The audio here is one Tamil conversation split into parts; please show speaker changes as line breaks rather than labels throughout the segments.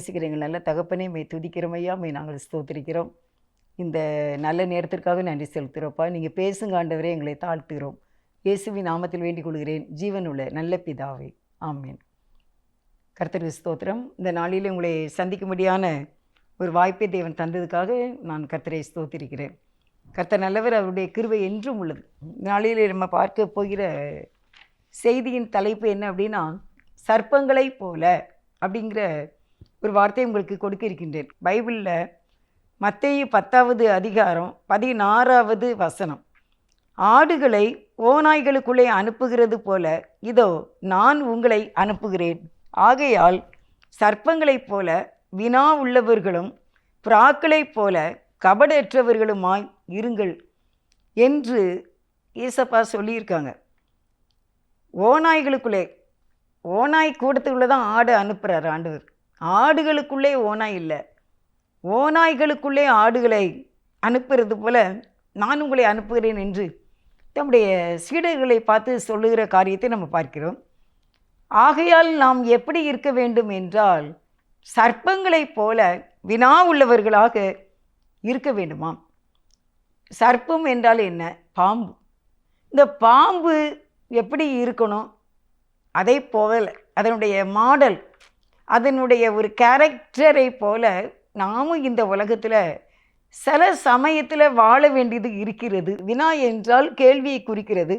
நேசிக்கிற எங்கள் நல்ல தகப்பனே, மே துதிக்கிறோம் ஐயா, மே நாங்கள் ஸ்தோத்திரிக்கிறோம். இந்த நல்ல நேரத்திற்காக நன்றி செலுத்துகிறோப்பா. நீங்கள் பேசுங்க ஆண்டவரே, எங்களை தாழ்த்துகிறோம். இயேசுவின் நாமத்தில் வேண்டிக் கொள்கிறேன், ஜீவனுள்ள நல்ல பிதாவே, ஆமேன். கர்த்தருக்கு ஸ்தோத்திரம். இந்த நாளில் உங்களை சந்திக்கும்படியான ஒரு வாய்ப்பை தேவன் தந்ததுக்காக நான் கர்த்தரை ஸ்தோத்திரிக்கிறேன். கர்த்தர் நல்லவர், அவருடைய கிருபை என்றும் உள்ளது. நாளில் நம்ம பார்க்க போகிற செய்தியின் தலைப்பு என்ன அப்படின்னா, சர்ப்பங்களை போல அப்படிங்கிற ஒரு வார்த்தையை உங்களுக்கு கொடுக்க இருக்கின்றேன். பைபிளில் மத்தேயு 10வது அதிகாரம் 16வது வசனம், ஆடுகளை ஓநாய்களுக்குள்ளே அனுப்புகிறது போல இதோ நான் உங்களை அனுப்புகிறேன். ஆகையால் சர்ப்பங்களைப் போல வினா உள்ளவர்களும் புறாக்களைப் போல கபடற்றவர்களுமாய் இருங்கள் என்று ஏசப்பா சொல்லியிருக்காங்க. ஓநாய்களுக்குள்ளே, ஓநாய் கூடத்துக்குள்ளே தான் ஆடு அனுப்புகிறார் ஆண்டவர். ஆடுகளுக்குள்ளே ஓநாய் இல்லை, ஓநாய்களுக்குள்ளே ஆடுகளை அனுப்புறது போல நான் உங்களை அனுப்புகிறேன் என்று தம்முடைய சீடர்களை பார்த்து சொல்லுகிற காரியத்தை நம்ம பார்க்கிறோம். ஆகையால் நாம் எப்படி இருக்க வேண்டும் என்றால், சர்ப்பங்களைப் போல வினா உள்ளவர்களாக இருக்க வேண்டுமாம். சர்ப்பம் என்றால் என்ன? பாம்பு. இந்த பாம்பு எப்படி இருக்கணும், அதை போல அதனுடைய மாடல், அதனுடைய ஒரு கேரக்டரை போல நாமும் இந்த உலகத்தில் சில சமயத்தில் வாழ வேண்டியது இருக்கிறது. வினா என்றால் கேள்வியை குறிக்கிறது.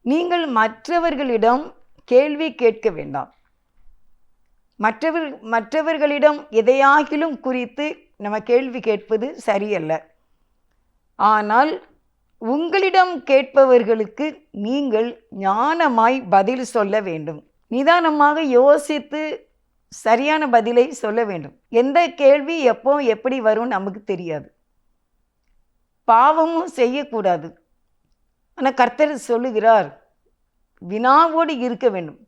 நீங்கள் மற்றவர்களிடம் கேள்வி கேட்க வேண்டாம். மற்றவர்களிடம் எதையாகிலும் குறித்து நம்ம கேள்வி கேட்பது சரியல்ல. ஆனால் உங்களிடம் கேட்பவர்களுக்கு நீங்கள் ஞானமாய் பதில் சொல்ல வேண்டும். நிதானமாக யோசித்து சரியான பதிலை சொல்ல வேண்டும். எந்த கேள்வி எப்போ எப்படி வரும் நமக்கு தெரியாது. பாவமும் செய்யக்கூடாது. ஆனால் கர்த்தர் சொல்லுகிறார், வினாவோடு இருக்க வேண்டும்.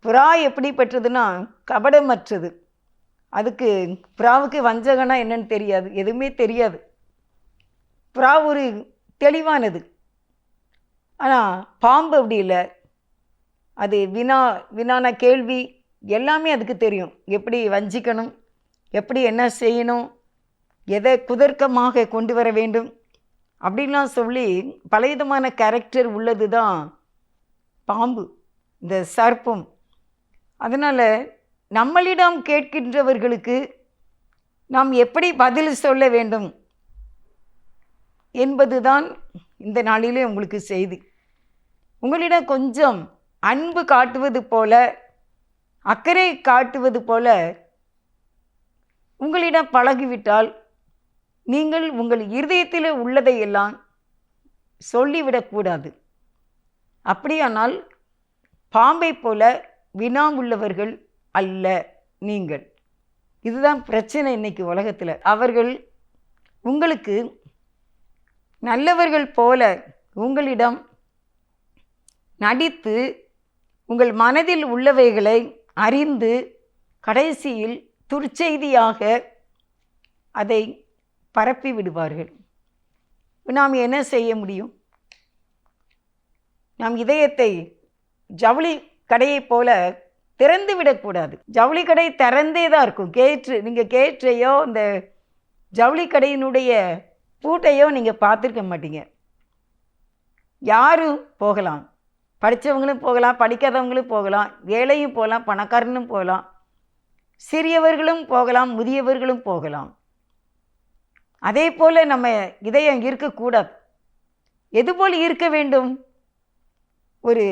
புறா எப்படிப்பட்டதுன்னா கபடமற்றது. அதுக்கு புறாவுக்கு வஞ்சகனா என்னன்னு தெரியாது, எதுவுமே தெரியாது. புறா ஒரு தெளிவானது. ஆனால் பாம்பு அப்படி இல்லை. அது வினான கேள்வி எல்லாமே அதுக்கு தெரியும். எப்படி வஞ்சிக்கணும், எப்படி என்ன செய்யணும், எதை குதர்க்கமாக கொண்டு வர வேண்டும் அப்படின்லாம் சொல்லி பலவிதமான கேரக்டர் உள்ளது தான் பாம்பு, இந்த சர்ப்பம். அதனால் நம்மளிடம் கேட்கின்றவர்களுக்கு நாம் எப்படி பதில் சொல்ல வேண்டும் என்பதுதான் இந்த நாளிலே உங்களுக்கு செய்தி. உங்களிடம் கொஞ்சம் அன்பு காட்டுவது போல, அக்கறை காட்டுவது போல உங்களிடம் பழகிவிட்டால், நீங்கள் உங்கள் இருதயத்தில் உள்ளதையெல்லாம் சொல்லிவிடக்கூடாது. அப்படியானால் பாம்பை போல வினா உள்ளவர்கள் அல்ல நீங்கள். இதுதான் பிரச்சனை இன்னைக்கு உலகத்தில். அவர்கள் உங்களுக்கு நல்லவர்கள் போல உங்களிடம் நடித்து உங்கள் மனதில் உள்ளவைகளை அறிந்து கடைசியில் துர்ச்செய்தியாக அதை பரப்பி விடுவார்கள். நாம் என்ன செய்ய முடியும்? நம் இதயத்தை ஜவுளி கடையை போல திறந்து விடக்கூடாது. ஜவுளி கடை திறந்தே தான் இருக்கும். நீங்கள் கேற்றையோ இந்த ஜவுளி கடையினுடைய பூட்டையோ நீங்கள் பார்த்துருக்க மாட்டீங்க. யாரும் போகலாம், படித்தவங்களும் போகலாம், படிக்காதவங்களும் போகலாம், ஏழையும் போகலாம், பணக்காரனும் போகலாம், சிறியவர்களும் போகலாம், முதியவர்களும் போகலாம். அதே போல் நம்ம இதயம் இருக்கக்கூடாது. எதுபோல் இருக்க வேண்டும்? ஒரு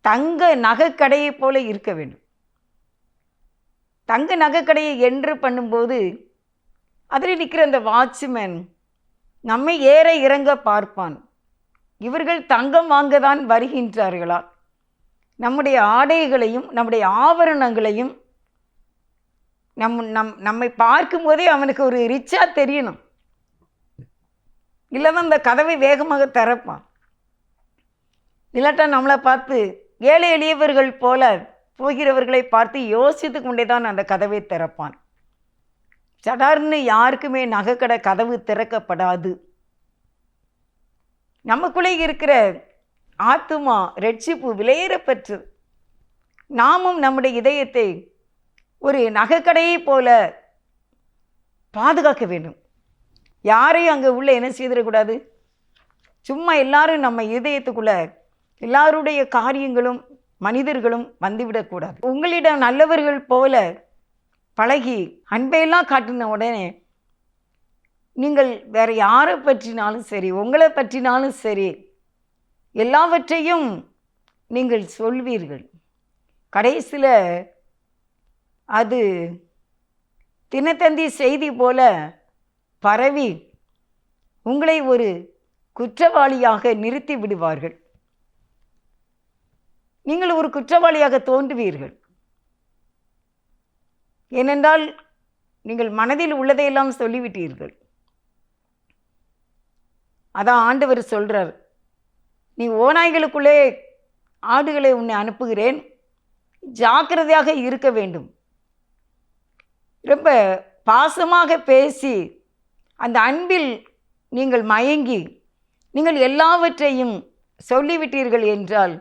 தங்க நகைக்கடையை போல இருக்க வேண்டும். தங்க நகைக்கடையை என்ட்ரு பண்ணும்போது அதில் நிற்கிற அந்த வாட்ச்மேன் நம்மை ஏற இறங்க பார்ப்பான். இவர்கள் தங்கம் வாங்க தான் வருகின்றார்களா? நம்முடைய ஆடைகளையும் நம்முடைய ஆபரணங்களையும் நம்மை பார்க்கும் போதே அவனுக்கு ஒரு ரிச்சாக தெரியணும். இல்லைன்னா அந்த கதவை வேகமாக திறப்பான். இல்லாட்டா நம்மளை பார்த்து ஏழை எளியவர்கள் போல போகிறவர்களை பார்த்து யோசித்து கொண்டே தான் அந்த கதவை திறப்பான். சடார்னு யாருக்குமே நகைக்கடை கதவு திறக்கப்படாது. நமக்குள்ளே இருக்கிற ஆத்துமா ரட்சிப்பு விலையேறப்பெற்று நாமும் நம்முடைய இதயத்தை ஒரு நகைக்கடையை போல பாதுகாக்க வேண்டும். யாரையும் அங்கே உள்ள என்ன செய்திடக்கூடாது. சும்மா எல்லாரும் நம்ம இதயத்துக்குள்ள எல்லாருடைய காரியங்களும் மனிதர்களும் வந்துவிடக்கூடாது. உங்களிடம் நல்லவர்கள் போல பழகி அன்பையெல்லாம் காட்டின உடனே நீங்கள் வேறு யாரை பற்றினாலும் சரி, உங்களை பற்றினாலும் சரி, எல்லாவற்றையும் நீங்கள் சொல்வீர்கள். கடைசியில் அது தினத்தந்தி செய்தி போல பரவி உங்களை ஒரு குற்றவாளியாக நிறுத்தி விடுவார்கள். நீங்கள் ஒரு குற்றவாளியாக தோன்றுவீர்கள். ஏனென்றால் நீங்கள் மனதில் உள்ளதையெல்லாம் சொல்லிவிட்டீர்கள். அதான் ஆண்டவர் சொல்கிறார், நீ ஓநாய்களுக்குள்ளே ஆடுகளை உன்னை அனுப்புகிறேன், ஜாக்கிரதையாக இருக்க வேண்டும். ரொம்ப பாசமாக பேசி அந்த அன்பில் நீங்கள் மயங்கி நீங்கள் எல்லாவற்றையும் சொல்லிவிட்டீர்கள் என்றால்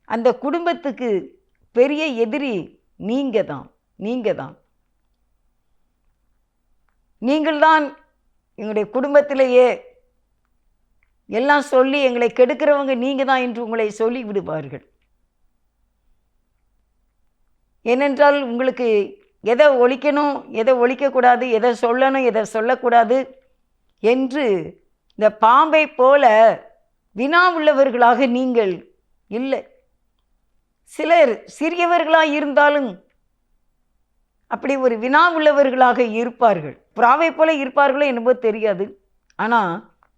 அந்த குடும்பத்துக்கு பெரிய எதிரி நீங்கள் தான். நீங்கள்தான் எங்களுடைய குடும்பத்திலேயே எல்லாம் சொல்லி எங்களை கெடுக்கிறவங்க நீங்கள் தான் என்று உங்களை சொல்லி விடுவார்கள். ஏனென்றால் உங்களுக்கு எதை ஒழிக்கணும், எதை ஒழிக்கக்கூடாது, எதை சொல்லணும், எதை சொல்லக்கூடாது என்று இந்த பாம்பை போல வினா உள்ளவர்களாக நீங்கள் இல்லை. சிலர் சிறியவர்களாக இருந்தாலும் அப்படி ஒரு வினா உள்ளவர்களாக இருப்பார்கள். புறாவை போல இருப்பார்களோ என்னவோ தெரியாது, ஆனால்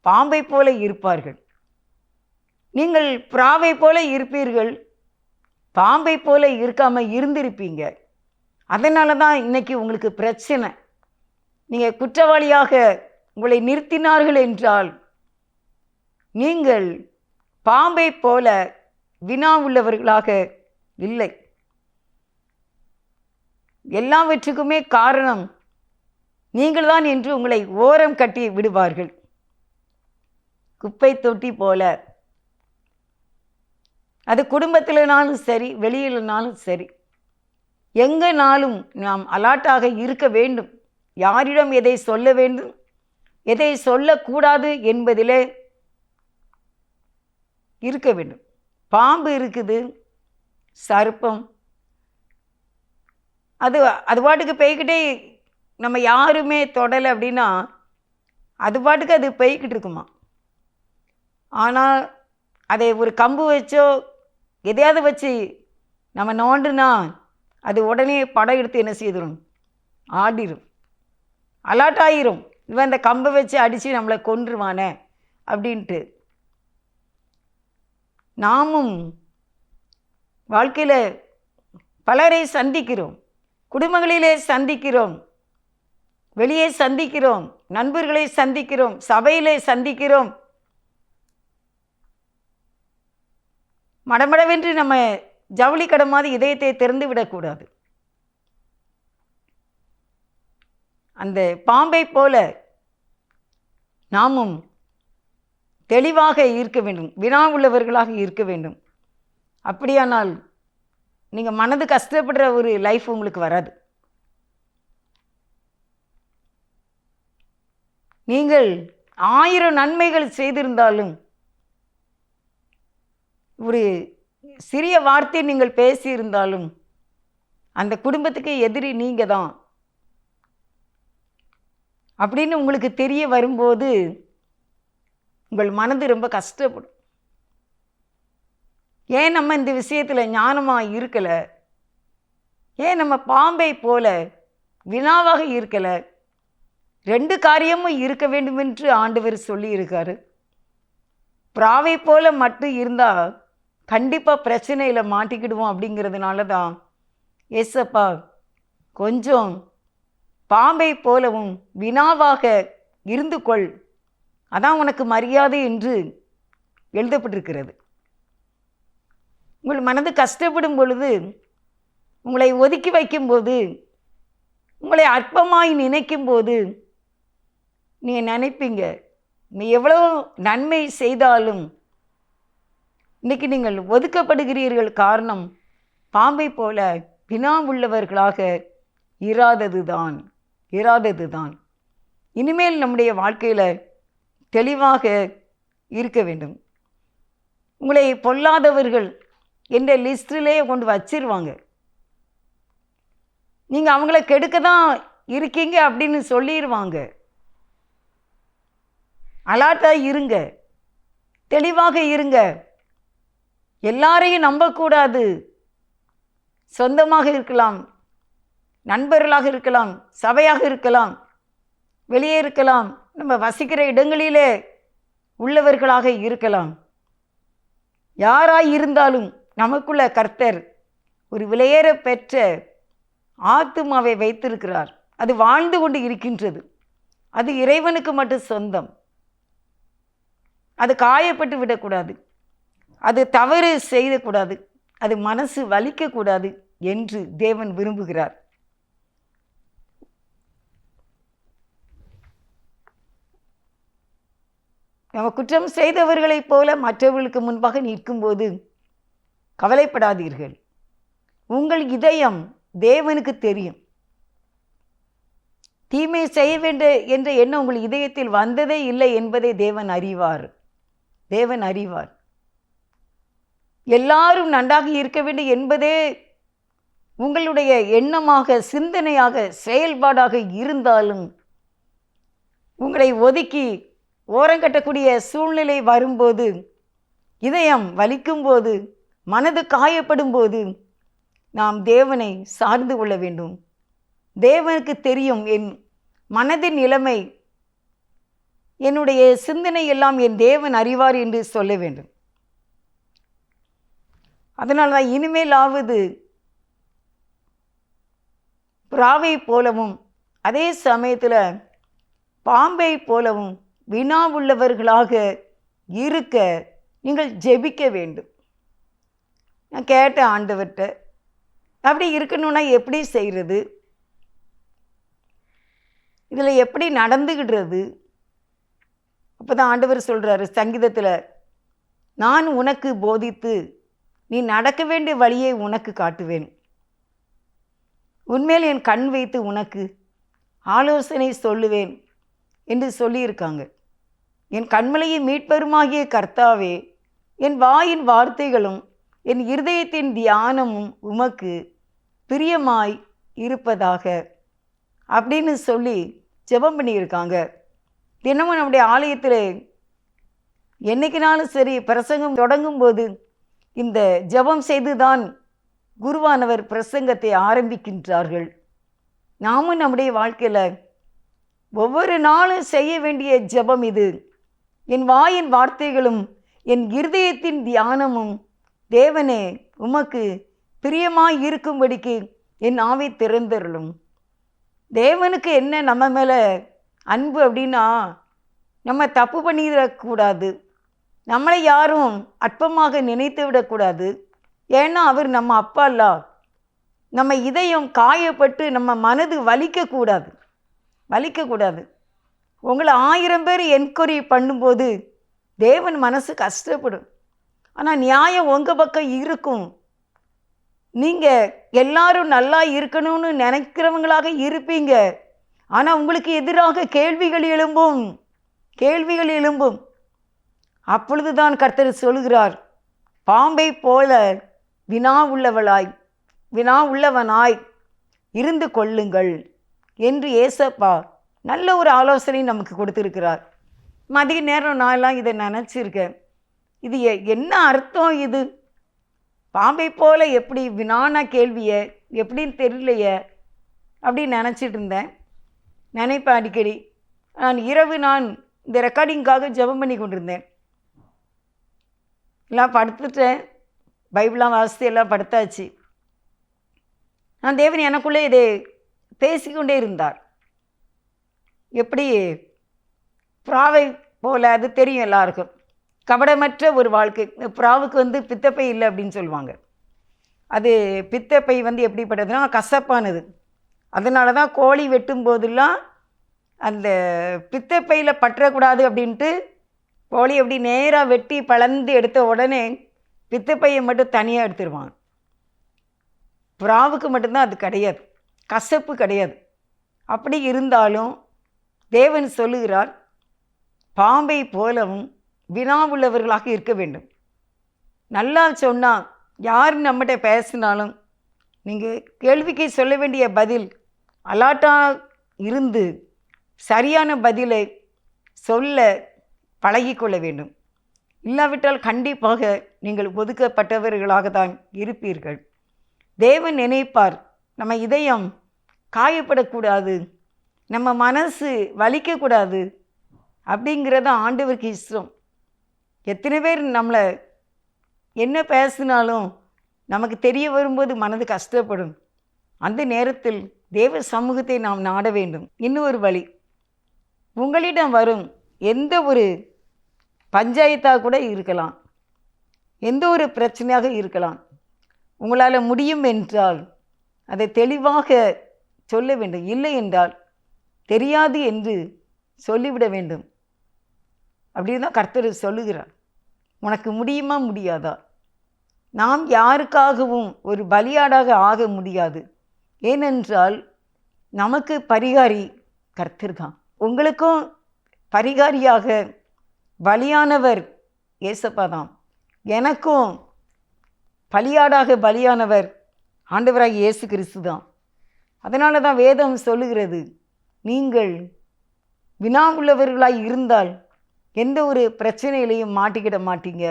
பாம்பை போல இருப்பார்கள். நீங்கள் புறாவை போல இருப்பீர்கள், பாம்பை போல இருக்காமல் இருந்திருப்பீங்க. அதனால தான் இன்றைக்கி உங்களுக்கு பிரச்சனை. நீங்கள் குற்றவாளியாக உங்களை நிறுத்தினார்கள் என்றால் நீங்கள் பாம்பை போல வினா உள்ளவர்களாக இல்லை. எல்லாவற்றுக்குமே காரணம் நீங்கள்தான் என்று உங்களை ஓரம் கட்டி விடுவார்கள். குப்பை தொட்டி போல. அது குடும்பத்திலனாலும் சரி, வெளியிலனாலும் சரி, எங்கேனாலும் நாம் அலர்ட்டாக இருக்க வேண்டும். யாரிடம் எதை சொல்ல வேண்டும், எதை சொல்லக்கூடாது என்பதிலே இருக்க வேண்டும். பாம்பு இருக்குது, சர்ப்பம், அது பாட்டுக்கு போய்கிட்டே, நம்ம யாருமே தொடலை அப்படின்னா அது பாட்டுக்கு அது போய்கிட்டு இருக்குமா. ஆனால் அதை ஒரு கம்பு வச்சோ எதையாவது வச்சு நம்ம நோண்டுனா அது உடனே படம் எடுத்து என்ன செய்திடும், ஆடிடும், அலர்ட் ஆகிரும். இவன் அந்த கம்பை வச்சு அடித்து நம்மளை கொன்றுவானே அப்படின்ட்டு. நாமும் வாழ்க்கையில் பலரை சந்திக்கிறோம், குடும்பங்களிலே சந்திக்கிறோம், வெளியே சந்திக்கிறோம், நண்பர்களை சந்திக்கிறோம், சபையிலே சந்திக்கிறோம். மடமடவென்று நம்ம ஜவுளி கடை மாதிரி இதயத்தை திறந்து விடக்கூடாது. அந்த பாம்பை போல நாமும் தெளிவாக இருக்க வேண்டும், வினா உள்ளவர்களாக இருக்க வேண்டும். அப்படியானால் நீங்கள் மனது கஷ்டப்படுற ஒரு லைஃப் உங்களுக்கு வராது. நீங்கள் 1000 நன்மைகள் செய்திருந்தாலும் ஒரு சிறிய வார்த்தை நீங்கள் பேசியிருந்தாலும் அந்த குடும்பத்துக்கு எதிரி நீங்கள் தான் அப்படின்னு உங்களுக்கு தெரிய வரும்போது உங்கள் மனது ரொம்ப கஷ்டப்படும். ஏன் நம்ம இந்த விஷயத்தில் ஞானமாக இருக்கலை, ஏன் நம்ம பாம்பை போல வினாவாக இருக்கலை? 2 காரியமும் இருக்க வேண்டும் என்று ஆண்டவர் சொல்லியிருக்காரு. பிராவை போல மட்டும் இருந்தால் கண்டிப்பாக பிரச்சனையில் மாட்டிக்கிடுவோம். அப்படிங்கிறதுனால தான் ஏசப்பா கொஞ்சம் பாம்பை போலவும் வினாவாக இருந்து கொள், அதான் உனக்கு மரியாதை என்று எழுதப்பட்டிருக்கிறது. உங்கள் மனது கஷ்டப்படும் பொழுது, உங்களை ஒதுக்கி வைக்கும்போது, உங்களை அற்பமாய் நினைக்கும் போது நீங்கள் நினைப்பீங்க, நீ எவ்வளோ நன்மை செய்தாலும் இன்றைக்கி நீங்கள் ஒதுக்கப்படுகிறீர்கள். காரணம் பாம்பை போல வினா உள்ளவர்களாக இராதது தான். இனிமேல் நம்முடைய வாழ்க்கையில் தெளிவாக இருக்க வேண்டும். உங்களை பொல்லாதவர்கள் என்ற லிஸ்டிலே கொண்டு வச்சிருவாங்க. நீங்கள் அவங்கள கெடுக்க தான் இருக்கீங்க அப்படின்னு சொல்லிடுவாங்க. அலர்ட்டாக இருங்க, தெளிவாக இருங்க. எல்லாரையும் நம்பக்கூடாது. சொந்தமாக இருக்கலாம், நண்பர்களாக இருக்கலாம், சபையாக இருக்கலாம், வெளியே இருக்கலாம், நம்ம வசிக்கிற இடங்களிலே உள்ளவர்களாக இருக்கலாம். யாராய் இருந்தாலும் நமக்குள்ள கர்த்தர் ஒரு விலையேற பெற்ற ஆத்துமாவை வைத்திருக்கிறார். அது வாழ்ந்து கொண்டு இருக்கின்றது. அது இறைவனுக்கு மட்டும் சொந்தம். அது காயப்பட்டு விடக்கூடாது, அது தவறு செய்யக்கூடாது, அது மனசு வலிக்கக்கூடாது என்று தேவன் விரும்புகிறார். நம்ம குற்றம் செய்தவர்களைப் போல மற்றவர்களுக்கு முன்பாக நிற்கும்போது கவலைப்படாதீர்கள். உங்கள் இதயம் தேவனுக்கு தெரியும். தீமை செய்ய வேண்டும் என்ற எண்ணம் உங்கள் இதயத்தில் வந்ததே இல்லை என்பதை தேவன் அறிவார். எல்லாரும் நன்றாக இருக்க வேண்டும் என்பதே உங்களுடைய எண்ணமாக, சிந்தனையாக, செயல்பாடாக இருந்தாலும் உங்களை ஒதுக்கி ஓரங்கட்டக்கூடிய சூழ்நிலை வரும்போது, இதயம் வலிக்கும்போது, மனது காயப்படும் போது நாம் தேவனை சார்ந்து கொள்ள வேண்டும். தேவனுக்கு தெரியும் என் மனதின் நிலைமை, என்னுடைய சிந்தனை எல்லாம் என் தேவன் அறிவார் என்று சொல்ல வேண்டும். அதனால் தான் இனிமேலாவது புறாவை போலவும் அதே சமயத்தில் பாம்பை போலவும் வினா உள்ளவர்களாக இருக்க நீங்கள் ஜெபிக்க வேண்டும். நான் கேட்டேன் ஆண்டவர்கிட்ட, அப்படி இருக்கணும்னா எப்படி செய்கிறது, இதில் எப்படி நடந்துக்கிடுறது? அப்போ தான் ஆண்டவர் சொல்கிறாரு சங்கீதத்தில், நான் உனக்கு போதித்து நீ நடக்க வேண்டிய வழியை உனக்கு காட்டுவேன், உன்மேல் என் கண் வைத்து உனக்கு ஆலோசனை சொல்லுவேன் என்று சொல்லியிருக்காங்க. என் கண்மலையை மீட்பெருமாகிய கர்த்தாவே, என் வாயின் வார்த்தைகளும் என் இருதயத்தின் தியானமும் உமக்கு பிரியமாய் இருப்பதாக அப்படின்னு சொல்லி ஜெபம் பண்ணியிருக்காங்க. தினமும் நம்முடைய ஆலயத்தில் என்றைக்குனாலும் சரி பிரசங்கம் தொடங்கும்போது இந்த ஜெபம் செய்துதான் குருவானவர் பிரசங்கத்தை ஆரம்பிக்கின்றார்கள். நாமும் நம்முடைய வாழ்க்கையில் ஒவ்வொரு நாளும் செய்ய வேண்டிய ஜெபம் இது. என் வாயின் வார்த்தைகளும் என் இருதயத்தின் தியானமும் தேவனே உமக்கு பிரியமாய் இருக்கும்படிக்கு என் ஆவி திறந்தருளும். தேவனுக்கு என்ன நம்ம மேலே அன்பு அப்படின்னா, நம்ம தப்பு பண்ணிடக்கூடாது, நம்மளை யாரும் அற்பமாக நினைத்து விடக்கூடாது. ஏன்னா அவர் நம்ம அப்பா இல்ல. நம்ம இதயம் காயப்பட்டு நம்ம மனது வலிக்கக்கூடாது. உங்களை 1000 பேர் என்கொயரி பண்ணும்போது தேவன் மனசு கஷ்டப்படும். ஆனால் நியாயம் உங்கள் பக்கம் இருக்கும். நீங்கள் எல்லாரும் நல்லா இருக்கணும்னு நினைக்கிறவங்களாக இருப்பீங்க. ஆனால் உங்களுக்கு எதிராக கேள்விகள் எழும்பும். அப்பொழுது தான் கர்த்தர் சொல்கிறார், பாம்பை போல வினா உள்ளவனாய் இருந்து கொள்ளுங்கள் என்று ஏசப்பா நல்ல ஒரு ஆலோசனை நமக்கு கொடுத்துருக்கிறார். மதிய நேரம் நான்லாம் இதை நினச்சிருக்கேன். இது என்ன அர்த்தம்? இது பாம்பை போல எப்படி வினான கேள்வியை எப்படின்னு தெரியலையே அப்படின்னு நினச்சிட்டு இருந்தேன். நினைப்பேன் அடிக்கடி. இரவு நான் இந்த ரெக்கார்டிங்காக ஜெபம் பண்ணி கொண்டிருந்தேன். எல்லாம் படுத்துட்டேன், பைபிளாக வாசித்து எல்லாம் படுத்தாச்சு. நான் தேவன் எனக்குள்ளே இதை பேசிக்கொண்டே இருந்தார். எப்படி புறாவை போல, அது தெரியும் எல்லாருக்கும், கபடமற்ற ஒரு வாழ்க்கை. புறாவுக்கு பித்தப்பை இல்லை அப்படின்னு சொல்லுவாங்க. அது பித்தப்பை எப்படிப்பட்டதுன்னா கசப்பானது. அதனால தான் கோழி வெட்டும் போதெல்லாம் அந்த பித்தப்பையில் பற்றக்கூடாது அப்படின்ட்டு கோழி அப்படி நேராக வெட்டி பழந்து எடுத்த உடனே பித்தப்பையை மட்டும் தனியாக எடுத்துருவாங்க. புறாவுக்கு மட்டும்தான் அது கிடையாது. கசப்பு கிடையாது. அப்படி இருந்தாலும் தேவன் சொல்லுகிறார், பாம்பை போலவும் வினாவுள்ளவர்களாக இருக்க வேண்டும். நல்லா சொன்னால் யார் நம்மகிட்ட பேசினாலும் நீங்கள் கேள்விக்கு சொல்ல வேண்டிய பதில் அலாட்டாக இருந்து சரியான பதிலை சொல்ல பழகிக்கொள்ள வேண்டும். இல்லாவிட்டால் கண்டிப்பாக நீங்கள் ஒதுக்கப்பட்டவர்களாக தான் இருப்பீர்கள். தேவன் நினைப்பார், நம்ம இதயம் காயப்படக்கூடாது, நம்ம மனசு வலிக்கக்கூடாது அப்படிங்கிறத ஆண்டவருக்கு இஷ்டம். எத்தனை பேர் நம்மளை என்ன பேசினாலும் நமக்கு தெரிய வரும்போது மனது கஷ்டப்படும். அந்த நேரத்தில் தேவ சமூகத்தை நாம் நாட வேண்டும். இன்னொரு வழி, உங்களிடம் வரும் எந்த ஒரு பஞ்சாயத்தாக கூட இருக்கலாம், எந்த ஒரு பிரச்சனையாக இருக்கலாம், உங்களால் முடியும் என்றால் அதை தெளிவாக சொல்ல வேண்டும். இல்லை என்றால் தெரியாது என்று சொல்லிவிட வேண்டும். அப்படின்னு தான் கர்த்தர் சொல்லுகிறார். உனக்கு முடியுமா முடியாதா? நாம் யாருக்காகவும் ஒரு பலியாடாக ஆக முடியாது. ஏனென்றால் நமக்கு பரிகாரி கர்த்தர் தான். உங்களுக்கும் பரிகாரியாக பலியானவர் ஏசப்பா தான். எனக்கும் பலியானவர் ஆண்டவராகிய இயேசு கிறிஸ்து தான். அதனால தான் வேதம் சொல்லுகிறது, நீங்கள் வினா உள்ளவர்களாய் இருந்தால் எந்த ஒரு பிரச்சனையிலையும் மாட்டிக்கிட மாட்டீங்க,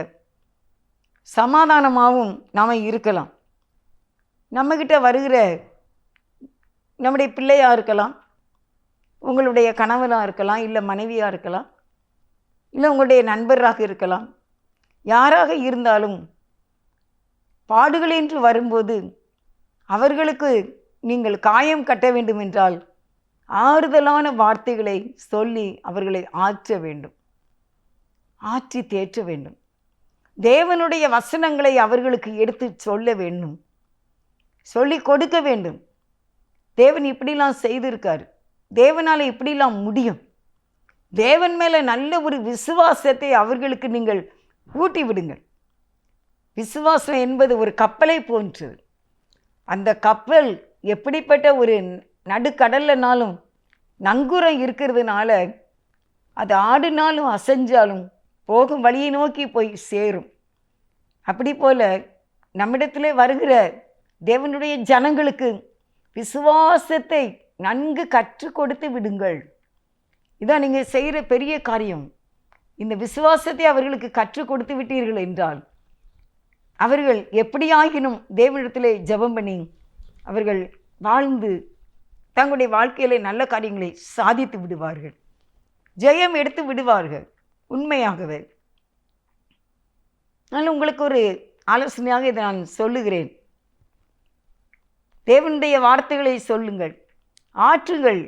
சமாதானமாகவும் நாம் இருக்கலாம். நம்மக்கிட்ட வருகிற நம்முடைய பிள்ளையாக இருக்கலாம், உங்களுடைய கணவனாக இருக்கலாம், இல்லை மனைவியாக இருக்கலாம், இல்லை உங்களுடைய நண்பராக இருக்கலாம். யாராக இருந்தாலும் பாடுகள் என்று வரும்போது அவர்களுக்கு நீங்கள் காயம் கட்ட வேண்டும் என்றால் ஆறுதலான வார்த்தைகளை சொல்லி அவர்களை ஆற்ற வேண்டும், ஆற்றி தேற்ற வேண்டும். தேவனுடைய வசனங்களை அவர்களுக்கு எடுத்து சொல்ல வேண்டும், சொல்லி கொடுக்க வேண்டும். தேவன் இப்படிலாம் செய்திருக்காரு, தேவனால் இப்படிலாம் முடியும். தேவன் மேலே நல்ல ஒரு விசுவாசத்தை அவர்களுக்கு நீங்கள் ஊட்டி விடுங்கள். விசுவாசம் என்பது ஒரு கப்பலை போன்றது. அந்த கப்பல் எப்படிப்பட்ட ஒரு நடுக்கடல்னாலும் நங்கூரம் இருக்கிறதுனால அது ஆடினாலும் அசைஞ்சாலும் போகும் வழியை நோக்கி போய் சேரும். அப்படி போல் நம்மிடத்திலே வருகிற தேவனுடைய ஜனங்களுக்கு விசுவாசத்தை நன்கு கற்றுக் கொடுத்து விடுங்கள். இதான் நீங்கள் செய்கிற பெரிய காரியம். இந்த விசுவாசத்தை அவர்களுக்கு கற்றுக் கொடுத்து விட்டீர்கள் என்றால் அவர்கள் எப்படியாகினும் தேவனிடத்திலே ஜெபம் பண்ணி அவர்கள் வாழ்ந்து தங்களுடைய வாழ்க்கையிலே நல்ல காரியங்களை சாதித்து விடுவார்கள், ஜெயம் எடுத்து விடுவார்கள். உண்மையாகவே நான் உங்களுக்கு ஒரு ஆலோசனையாக இதை நான் சொல்லுகிறேன். தேவனுடைய வார்த்தைகளை சொல்லுங்கள், ஆற்றுங்கள்,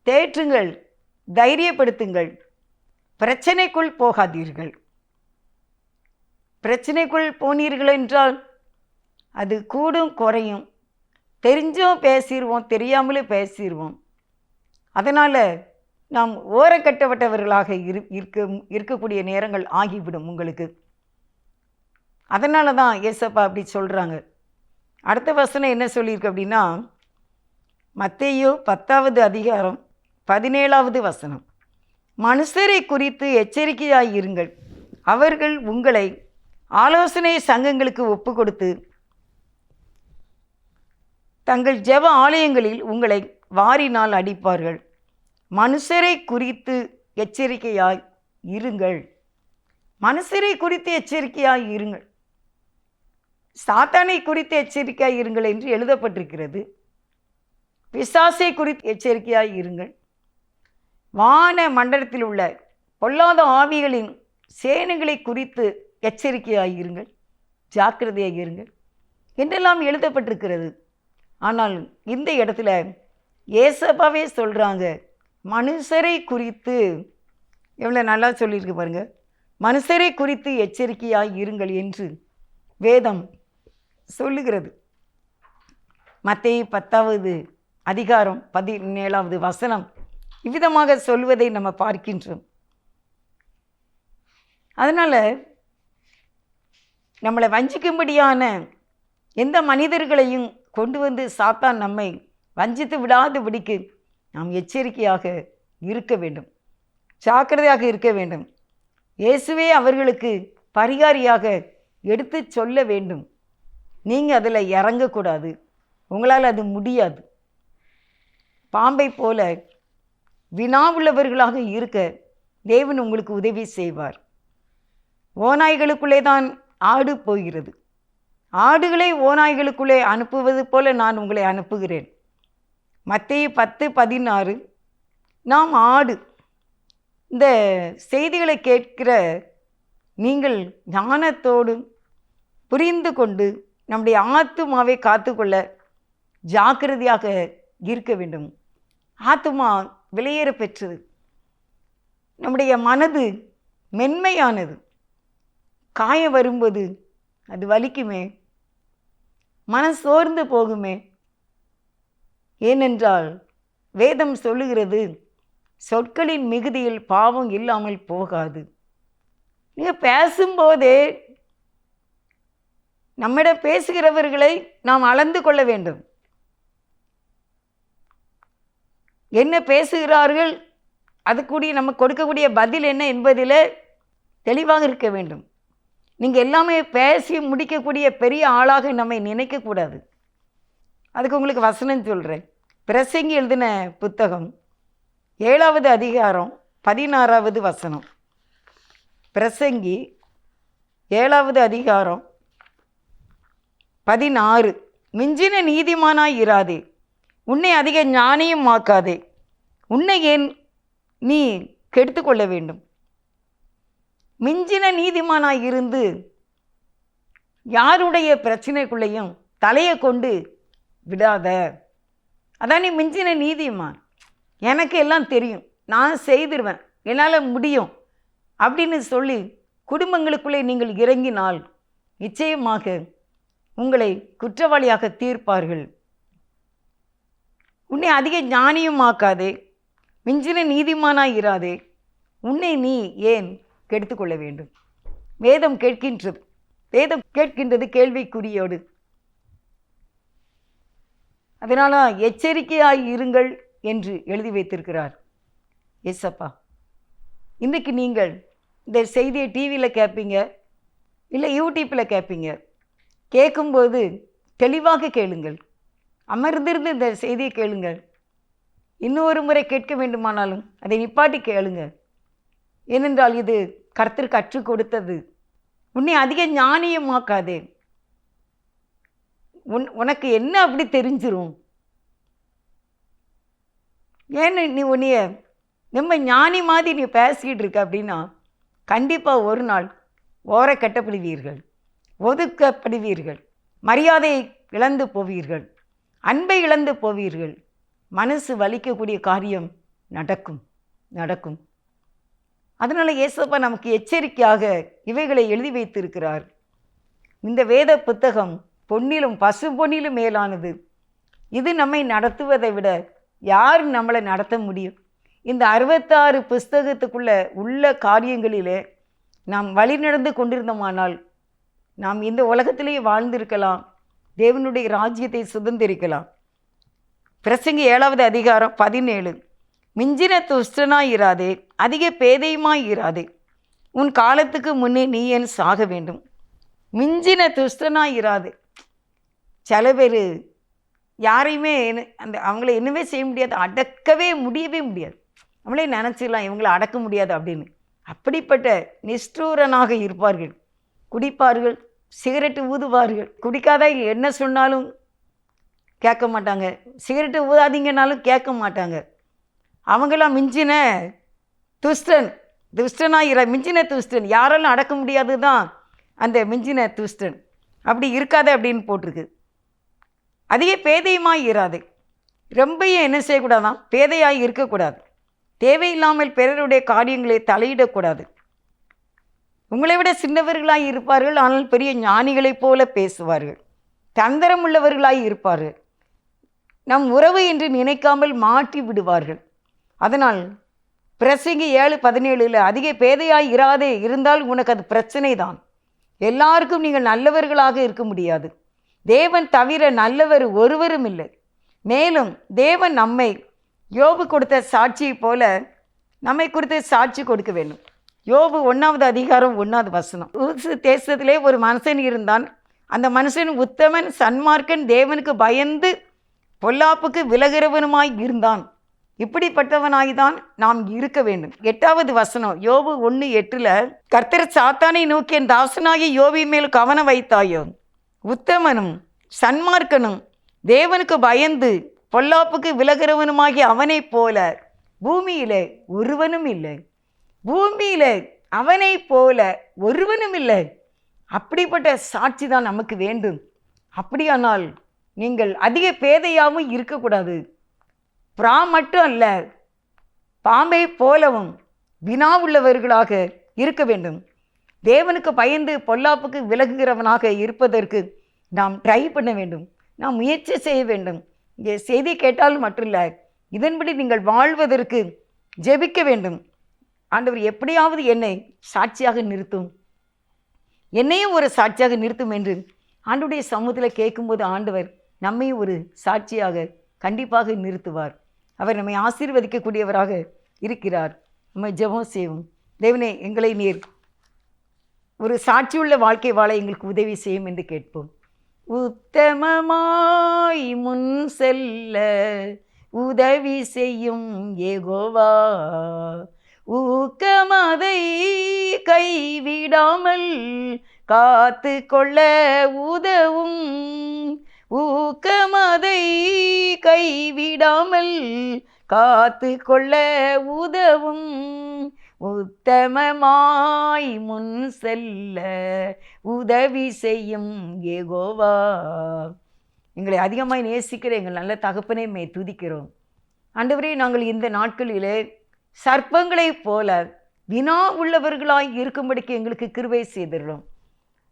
தேற்றுங்கள், தைரியப்படுத்துங்கள். பிரச்சனைக்குள் போகாதீர்கள். பிரச்சனைக்குள் போனீர்கள் என்றால் அது கூடும் குறையும். தெரிஞ்சும் பேசிடுவோம், தெரியாமலே பேசிடுவோம். அதனால் நாம் ஓரக்கட்டப்பட்டவர்களாக இருக்கக்கூடிய நேரங்கள் ஆகிவிடும் உங்களுக்கு. அதனால தான் ஏசப்பா அப்படி சொல்கிறாங்க. அடுத்த வசனம் என்ன சொல்லியிருக்கு அப்படின்னா, மத்தேயு 10வது அதிகாரம் 17வது வசனம். மனுஷரை குறித்து எச்சரிக்கையாய் இருங்கள், அவர்கள் உங்களை ஆலோசனை சங்கங்களுக்கு ஒப்பு கொடுத்து தங்கள் ஜெப ஆலயங்களில் உங்களை வாரினால் அடிப்பார்கள். மனுஷரை குறித்து எச்சரிக்கையாய் இருங்கள். மனுஷரை குறித்து எச்சரிக்கையாய் இருங்கள். சாத்தானை குறித்து எச்சரிக்கையாய் இருங்கள் என்று எழுதப்பட்டிருக்கிறது. பிசாசை குறித்து எச்சரிக்கையாய் இருங்கள். வான மண்டலத்தில் உள்ள பொல்லாத ஆவிகளின் சேனைகளை குறித்து எச்சரிக்கையாய் இருங்கள், ஜாக்கிரதையாக இருங்கள் என்றெல்லாம் எழுதப்பட்டிருக்கிறது. ஆனால் இந்த இடத்துல ஏசப்பாவே சொல்கிறாங்க, மனுஷரை குறித்து. எவ்வளோ நல்லா சொல்லியிருக்கு பாருங்கள். மனுஷரை குறித்து எச்சரிக்கையாய் இருங்கள் என்று வேதம் சொல்லுகிறது. மத்தேயு 10வது அதிகாரம் 17வது வசனம் இவ்விதமாக சொல்வதை நம்ம பார்க்கின்றோம். அதனால் நம்மளை வஞ்சிக்கும்படியான எந்த மனிதர்களையும் கொண்டு வந்து சாத்தான் நம்மை வஞ்சித்து விடாதபடிக்கு நாம் எச்சரிக்கையாக இருக்க வேண்டும், ஜாக்கிரதையாக இருக்க வேண்டும். இயேசுவே அவர்களுக்கு பரிகாரியாக எடுத்து சொல்ல வேண்டும். நீங்கள் அதில் இறங்கக்கூடாது, உங்களால் அது முடியாது. பாம்பை போல வினாவுள்ளவர்களாக இருக்க தேவன் உங்களுக்கு உதவி செய்வார். ஓநாய்களுக்குள்ளே தான் ஆடு போகிறது. ஆடுகளை ஓநாய்களுக்குள்ளே அனுப்புவது போல நான் உங்களை அனுப்புகிறேன். மத்தேயு 10:16. நாம் ஆடு. இந்த செய்திகளை கேட்கிற நீங்கள் ஞானத்தோடு புரிந்து கொண்டு நம்முடைய ஆத்துமாவை காத்துக்கொள்ள ஜாக்கிரதையாக இருக்க வேண்டும். ஆத்துமா விலையேற பெற்றது. நம்முடைய மனது மென்மையானது. காயம் வரும்போது அது வலிக்குமே, மனம் சோர்ந்து போகுமே. ஏனென்றால் வேதம் சொல்லுகிறது, சொற்களின் மிகுதியில் பாவம் இல்லாமல் போகாது. நீங்கள் பேசும்போதே நம்மிடம் பேசுகிறவர்களை நாம் அளந்து கொள்ள வேண்டும். என்ன பேசுகிறார்கள், அதுக்கூடிய நம்ம கொடுக்கக்கூடிய பதில் என்ன என்பதில் தெளிவாக இருக்க வேண்டும். நீங்கள் எல்லாமே பேசி முடிக்கக்கூடிய பெரிய ஆளாக நம்மை நினைக்கக்கூடாது. அதுக்கு உங்களுக்கு வசனம் சொல்கிறேன். பிரசங்கி எழுதின புத்தகம் 7வது அதிகாரம் 16வது வசனம். பிரசங்கி 7வது அதிகாரம் 16. மிஞ்சின நீதிமானாய் இராதே, உன்னை அதிக ஞானியும் ஆக்காதே, உன்னை ஏன் நீ கெடுத்துக்கொள்ள வேண்டும். மிஞ்சின நீதிமானாய் இருந்து யாருடைய பிரச்சனைக்குள்ளேயும் தலையை கொண்டு விடாத. அதான் நீ மிஞ்சின நீதிமான். எனக்கு எல்லாம் தெரியும், நான் செய்திருவேன், என்னால் முடியும் அப்படின்னு சொல்லி குடும்பங்களுக்குள்ளே நீங்கள் இறங்கினால் நிச்சயமாக உங்களை குற்றவாளியாக தீர்ப்பார்கள். உன்னை அதிக ஞானியும் ஆக்காதே, மிஞ்சின நீதிமானாய் இராதே, உன்னை நீ ஏன் கெடுத்துக்கொள்ள வேண்டும். வேதம் கேட்கின்றது. வேதம் கேட்கின்றது கேள்விக்குறியோடு. அதனால் எச்சரிக்கையாய் இருங்கள் என்று எழுதி வைத்திருக்கிறார் ஏசப்பா. இன்றைக்கு நீங்கள் இந்த செய்தியை டிவியில் கேட்பீங்க, இல்லை யூடியூப்பில் கேட்பீங்க. கேட்கும்போது தெளிவாக கேளுங்கள். அமர்ந்திருந்து இந்த செய்தியை கேளுங்கள். இன்னொரு முறை கேட்க வேண்டுமானாலும் அதை நிப்பாட்டி கேளுங்க. ஏனென்றால் இது கர்த்தர் கற்றுக் கொடுத்தது. உன்னை அதிக ஞானியமாக்காதே. உனக்கு என்ன அப்படி தெரிஞ்சிரும்? ஏன்னு நீ உன்னைய நம்ம ஞானி மாதிரி நீ பேசிக்கிட்டு இருக்க அப்படின்னா கண்டிப்பாக ஒரு நாள் ஓர கட்டப்படுவீர்கள், ஒதுக்கப்படுவீர்கள், மரியாதை இழந்து போவீர்கள், அன்பை இழந்து போவீர்கள். மனசு வலிக்கக்கூடிய காரியம் நடக்கும். அதனால் இயேசப்பா நமக்கு எச்சரிக்கையாக இவைகளை எழுதி வைத்திருக்கிறார். இந்த வேத புத்தகம் பொன்னிலும் பசு பொன்னிலும் மேலானது. இது நம்மை நடத்துவதை விட யார் நம்மளை நடத்த முடியும்? இந்த 66 புஸ்தகத்துக்குள்ள உள்ள காரியங்களிலே நாம் வழி நடந்து கொண்டிருந்தோமானால் நாம் இந்த உலகத்திலேயே வாழ்ந்திருக்கலாம், தேவனுடைய ராஜ்யத்தை சுதந்திரிக்கலாம். பிரசங்கி 7வது அதிகாரம் 17. மிஞ்சின துஷ்டனாய் இராதே, அதிக பேதையுமாய் இராதே, உன் காலத்துக்கு முன்னே நீ ஏன் சாக வேண்டும். மிஞ்சின துஷ்டனாய் இராதே. சில பேர் யாரையுமே அவங்கள என்னவே செய்ய முடியாது, அடக்கவே முடியாது. அவங்களே நினச்சிடலாம் இவங்களை அடக்க முடியாது அப்படின்னு. அப்படிப்பட்ட நிஷ்டூரனாக இருப்பார்கள். குடிப்பார்கள், சிகரெட்டு ஊதுவார்கள். குடிக்காத என்ன சொன்னாலும் கேட்க மாட்டாங்க, சிகரெட்டு ஊதாதீங்கன்னாலும் கேட்க மாட்டாங்க. அவங்களாம் மிஞ்சின துஷ்டனாக மிஞ்சின துஷ்டன். யாராலும் அடக்க முடியாது தான் அந்த மிஞ்சின துஷ்டன். அப்படி இருக்காது அப்படின்னு போட்டிருக்கு. அதிக பேதையுமாய் இராது. ரொம்பையும் என்ன செய்யக்கூடாதான், பேதையாய் இருக்கக்கூடாது. தேவையில்லாமல் பிறருடைய காரியங்களை தலையிடக்கூடாது. உங்களை விட சின்னவர்களாய் இருப்பார்கள், ஆனால் பெரிய ஞானிகளைப் போல பேசுவார்கள். தந்திரம் உள்ளவர்களாய் இருப்பார்கள். நம் உறவு என்று நினைக்காமல் மாற்றி விடுவார்கள். அதனால் பிரசங்கி 7:17 அதிக பேதையாய் இராதே, இருந்தால் உனக்கு அது பிரச்சனை தான். எல்லாருக்கும் நீங்கள் நல்லவர்களாக இருக்க முடியாது. தேவன் தவிர நல்லவர் ஒருவரும் இல்லை. மேலும் தேவன் நம்மை யோபு கொடுத்த சாட்சியை போல நம்மை குறித்து சாட்சி கொடுக்க வேண்டும். யோபு 1வது அதிகாரம் 1வது வசனம். ஊசு தேசத்திலே ஒரு மனுஷன் இருந்தான். அந்த மனுஷன் உத்தமன், சன்மார்க்கன், தேவனுக்கு பயந்து பொல்லாப்புக்கு விலகிறவனுமாய் இருந்தான். இப்படிப்பட்டவனாய்தான் நாம் இருக்க வேண்டும். 8வது வசனம், யோபு 1:8. கர்த்தர் சாத்தானை நோக்கி, என் தாசனாகிய யோபு மேல் கவனம் வைத்தாயோ, உத்தமனும் சன்மார்க்கனும் தேவனுக்கு பயந்து பொல்லாப்புக்கு விலகிறவனுமாகிய அவனை போல பூமியிலே ஒருவனும் இல்லை. பூமியிலே அவனை போல ஒருவனும் இல்லை. அப்படிப்பட்ட சாட்சி தான் நமக்கு வேண்டும். அப்படியானால் நீங்கள் அதிக பேதையாகவும் இருக்கக்கூடாது. மட்டும் அல்ல, பாம்பை போலவும் வினா உள்ளவர்களாக இருக்க வேண்டும். தேவனுக்கு பயந்து பொல்லாப்புக்கு விலகுகிறவனாக இருப்பதற்கு நாம் ட்ரை பண்ண வேண்டும். நாம் முயற்சி செய்ய வேண்டும். இங்கே செய்தி கேட்டாலும் மட்டும் இல்லை, இதன்படி நீங்கள் வாழ்வதற்கு ஜெபிக்க வேண்டும். ஆண்டவர் எப்படியாவது என்னை சாட்சியாக நிறுத்தும், என்னையும் ஒரு சாட்சியாக நிறுத்தும் என்று ஆண்டவருடைய சமூகத்தில் கேட்கும்போது ஆண்டவர் நம்மையும் ஒரு சாட்சியாக கண்டிப்பாக நிறுத்துவார். அவர் நம்மை ஆசீர்வதிக்கக்கூடியவராக இருக்கிறார். நம்ம ஜெபம் செய்வோம். தேவனே, எங்களை நீர் ஒரு சாட்சியுள்ள வாழ்க்கை வாழ எங்களுக்கு உதவி செய்யும் என்று கேட்போம். உத்தமமாய் முன் செல்ல உதவி செய்யும் யெகோவா, ஊக்கமதை கைவிடாமல் காத்து கொள்ள உதவும், ஊக்கமதை கைவிடாமல் காத்து கொள்ள உதவும், உத்தமமாய் முன் செல்ல உதவி செய்யும் யெகோவா. எங்களை அதிகமாய் நேசிக்கிற எங்கள் நல்ல தகப்பனே மே துதிக்கிறோம். ஆண்டவரே, நாங்கள் இந்த நாட்களிலே சர்ப்பங்களைப் போல வினா உள்ளவர்களாய் இருக்கும்படிக்கு எங்களுக்கு கிருபை செய்திருக்கிறோம்.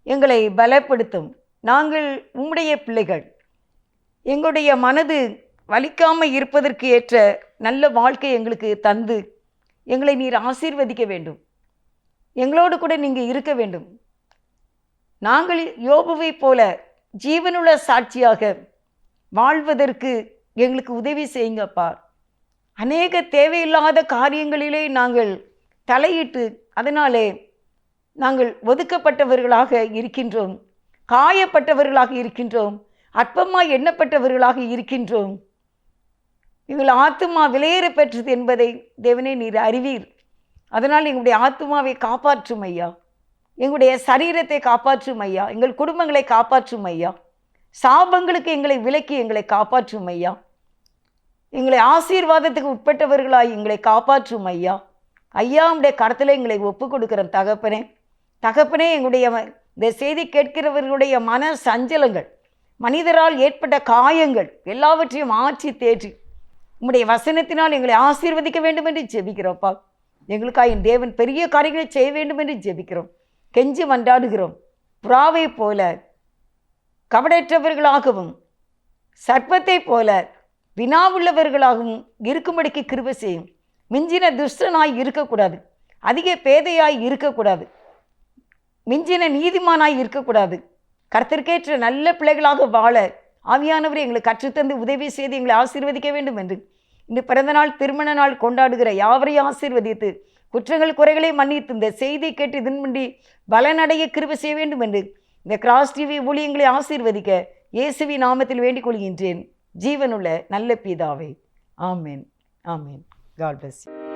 எங்களை பலப்படுத்தும். நாங்கள் உம்முடைய பிள்ளைகள். எங்களுடைய மனது வலிக்காமல் இருப்பதற்கு ஏற்ற நல்ல வாழ்க்கை எங்களுக்கு தந்து எங்களை நீர் ஆசீர்வதிக்க வேண்டும். எங்களோடு கூட நீங்கள் இருக்க வேண்டும். நாங்கள் யோபுவை போல ஜீவனுள்ள சாட்சியாக வாழ்வதற்கு எங்களுக்கு உதவி செய்யுங்கப்பா. அநேக தேவையில்லாத காரியங்களிலே நாங்கள் தலையிட்டு அதனாலே நாங்கள் ஒதுக்கப்பட்டவர்களாக இருக்கின்றோம், காயப்பட்டவர்களாக இருக்கின்றோம், அற்பமாய் எண்ணப்பட்டவர்களாக இருக்கின்றோம். எங்கள் ஆத்துமா விலையேற பெற்றது என்பதை தேவனே நீர் அறிவீர். அதனால் எங்களுடைய ஆத்துமாவை காப்பாற்றும் ஐயா, எங்களுடைய சரீரத்தை காப்பாற்றும் ஐயா, எங்கள் குடும்பங்களை காப்பாற்றும் ஐயா, சாபங்களுக்கு எங்களை விலக்கி எங்களை காப்பாற்றும் ஐயா, எங்களை ஆசீர்வாதத்துக்கு உட்பட்டவர்களாய் எங்களை காப்பாற்றும் ஐயா. ஐயா, உடைய கருத்தில் எங்களை ஒப்பு கொடுக்குறோம் தகப்பனே. தகப்பனே, எங்களுடைய இந்த செய்தி கேட்கிறவர்களுடைய மன சஞ்சலங்கள், மனிதரால் ஏற்பட்ட காயங்கள் எல்லாவற்றையும் ஆற்றி தேற்றி உம்முடைய வசனத்தினால் எங்களை ஆசீர்வதிக்க வேண்டும் என்று ஜெபிக்கிறோம்ப்பா. எங்களுக்காக என் தேவன் பெரிய காரியங்களை செய்ய வேண்டும் என்று ஜெபிக்கிறோம், கெஞ்சி மன்றாடுகிறோம். புறாவை போல கபடற்றவர்களாகவும் சர்ப்பத்தை போல வினாவுள்ளவர்களாகவும் இருக்கும்படிக்கு கிருபை செய்யும். மிஞ்சின துஷ்டனாய் இருக்கக்கூடாது, அதிக பேதையாய் இருக்கக்கூடாது, மிஞ்சின நீதிமானாய் இருக்கக்கூடாது. கர்த்தருக்கேற்ற நல்ல பிள்ளைகளாக வாழ ஆவியானவரை எங்களை கற்றுத்தந்து உதவி செய்து எங்களை ஆசீர்வதிக்க வேண்டும் என்று இன்று பிறந்தநாள் திருமண நாள் கொண்டாடுகிற யாவரையும் ஆசீர்வதித்து குற்றங்கள் குறைகளை மன்னித்து இந்த செய்தி கேட்டு இதன்படி பலனடைய கிருபை செய்ய வேண்டும் என்று இந்த கிராஸ் டிவி ஊழியங்களை ஆசீர்வதிக்க இயேசுவின் நாமத்தில் வேண்டிக் கொள்கின்றேன். ஜீவனுள்ள நல்ல பிதாவே, ஆமேன், ஆமேன். God bless you.